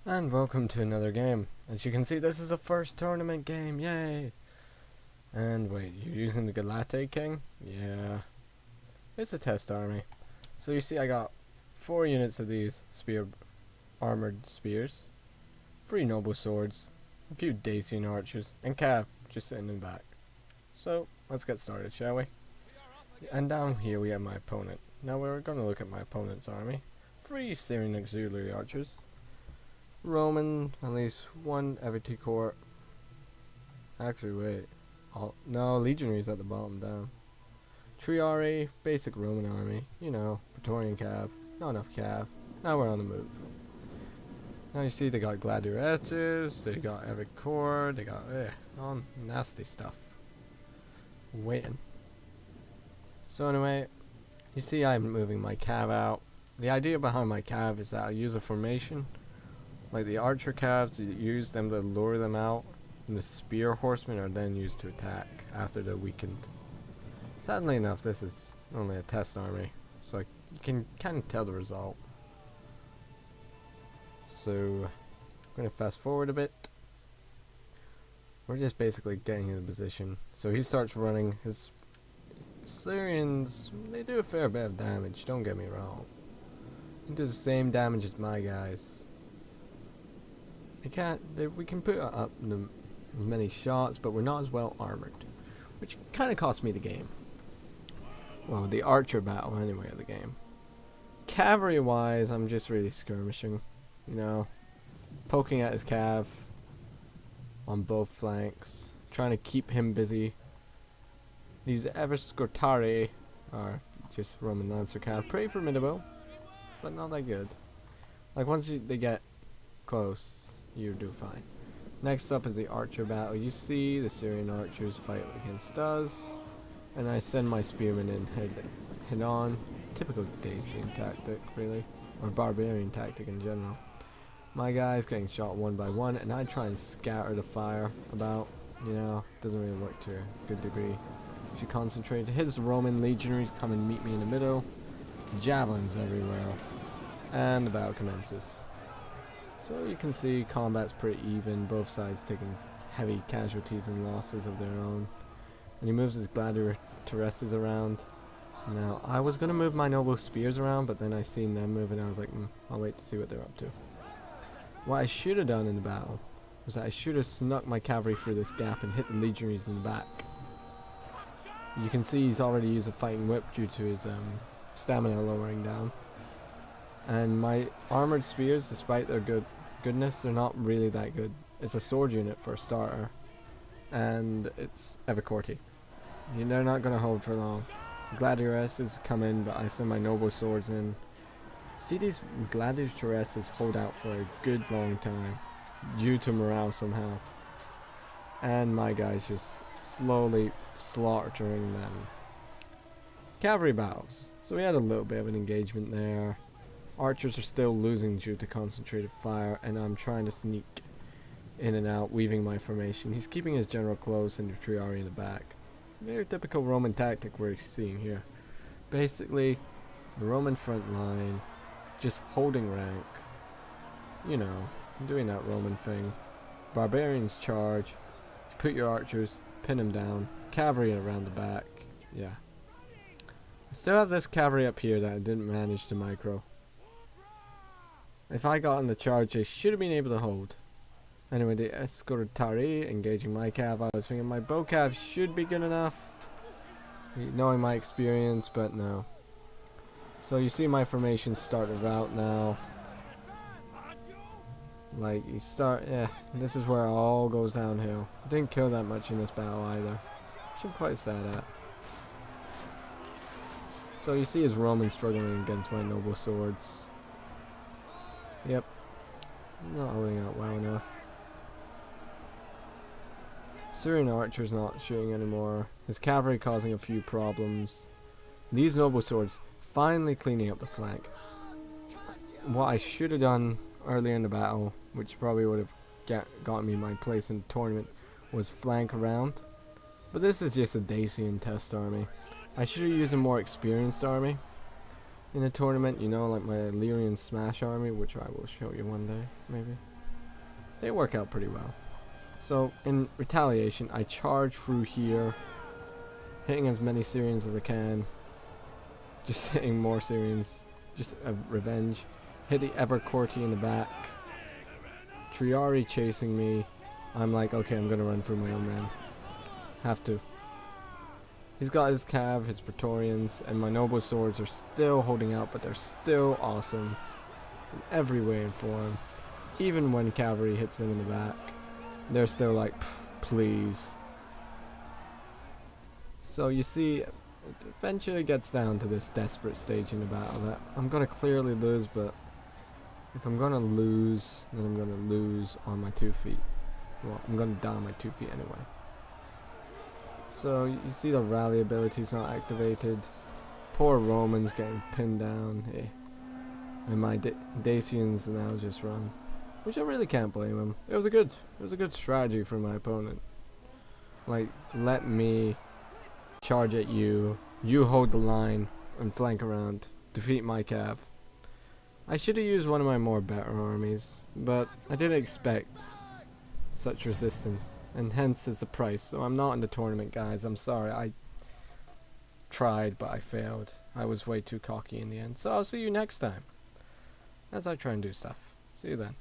And welcome to another game. As you can see, this is the first tournament game, yay! And wait, you're using the Galate King? Yeah. It's a test army. So you see I got 4 units of these armored spears, 3 noble swords, a few Dacian archers, and Cav just sitting in the back. So, let's get started, shall we? And down here we have my opponent. Now we're going to look at my opponent's army. 3 Syrian auxiliary archers, Roman, at least 1 every 2 court. Actually, wait. No, legionaries at the bottom down. Triari, basic Roman army. You know, Praetorian Cav. Not enough Cav. Now we're on the move. Now you see they got gladiators, they got every core, they got all nasty stuff. Waiting. So anyway, you see I'm moving my Cav out. The idea behind my Cav is that I use a formation. Like the archer calves, you use them to lure them out, and the spear horsemen are then used to attack after they're weakened. Sadly enough, this is only a test army, so you can kind of tell the result. So, I'm going to fast forward a bit. We're just basically getting in position. So he starts running. His Syrians, they do a fair bit of damage, don't get me wrong. He does the same damage as my guys. We can put up as many shots, but we're not as well armored, which kind of cost me the game. Well, the archer battle anyway of the game. Cavalry wise, I'm just really skirmishing, you know, poking at his cav on both flanks, trying to keep him busy. These Everscortari are just Roman Lancer cav, pretty formidable, but not that good. Like once they get close, you do fine. Next up is the archer battle. You see the Syrian archers fight against us, and I send my spearmen in head on. Typical Dacian tactic, really, or barbarian tactic in general. My guys getting shot one by one, and I try and scatter the fire about. You know, doesn't really work to a good degree. Should concentrate. His Roman legionaries come and meet me in the middle. Javelins everywhere, and the battle commences. So you can see combat's pretty even, both sides taking heavy casualties and losses of their own. And he moves his gladiatoresses around. Now, I was going to move my noble spears around, but then I seen them move and I was like, I'll wait to see what they're up to. What I should have done in the battle was that I should have snuck my cavalry through this gap and hit the legionaries in the back. You can see he's already used a fighting whip due to his stamina lowering down. And my armored spears, despite their goodness, they're not really that good. It's a sword unit for a starter, and it's Evercorti. They're not going to hold for long. Gladiatoresses come in, but I send my noble swords in. See, these gladiatoresses hold out for a good long time, due to morale somehow. And my guys just slowly slaughtering them. Cavalry battles. So we had a little bit of an engagement there. Archers are still losing due to concentrated fire, and I'm trying to sneak in and out, weaving my formation. He's keeping his general close and the Triari in the back. Very typical Roman tactic we're seeing here. Basically, the Roman front line, just holding rank. You know, doing that Roman thing. Barbarians charge, put your archers, pin them down, cavalry around the back. Yeah. I still have this cavalry up here that I didn't manage to micro. If I got on the charge, they should have been able to hold. Anyway, the Escortari engaging my cav. I was thinking my bow cav should be good enough, knowing my experience, but no. So you see my formation started out now. Like, you start, this is where it all goes downhill. Didn't kill that much in this battle either, which I'm quite sad at. So you see his Roman struggling against my noble swords. Yep, not holding out well enough. Syrian archer's not shooting anymore. His cavalry causing a few problems. These noble swords finally cleaning up the flank. What I should have done earlier in the battle, which probably would have gotten me my place in the tournament, was flank around. But this is just a Dacian test army. I should have used a more experienced army. in a tournament, you know, like my Illyrian Smash army, which I will show you one day, maybe. They work out pretty well. So, in retaliation, I charge through here, hitting as many Syrians as I can, just hitting more Syrians, just a revenge. Hit the Evercourty in the back, Triari chasing me. I'm like, okay, I'm gonna run through my own men. Have to. He's got his Cav, his Praetorians, and my Noble Swords are still holding out, but they're still awesome in every way and form. Even when cavalry hits them in the back, they're still like, please. So you see, it eventually gets down to this desperate stage in the battle that I'm gonna clearly lose, but if I'm gonna lose, then I'm gonna lose on my 2 feet. Well, I'm gonna die on my 2 feet anyway. So you see the rally ability is not activated. Poor Romans getting pinned down. Hey. And my Dacians now just run, which I really can't blame him. It was a good strategy for my opponent. Like, let me charge at you. You hold the line and flank around. Defeat my cav. I should have used one of my more better armies, but I didn't expect such resistance, and hence is the price. So I'm not in the tournament, guys. I'm sorry. I tried, but I failed. I was way too cocky in the end. So I'll see you next time as I try and do stuff. See you then.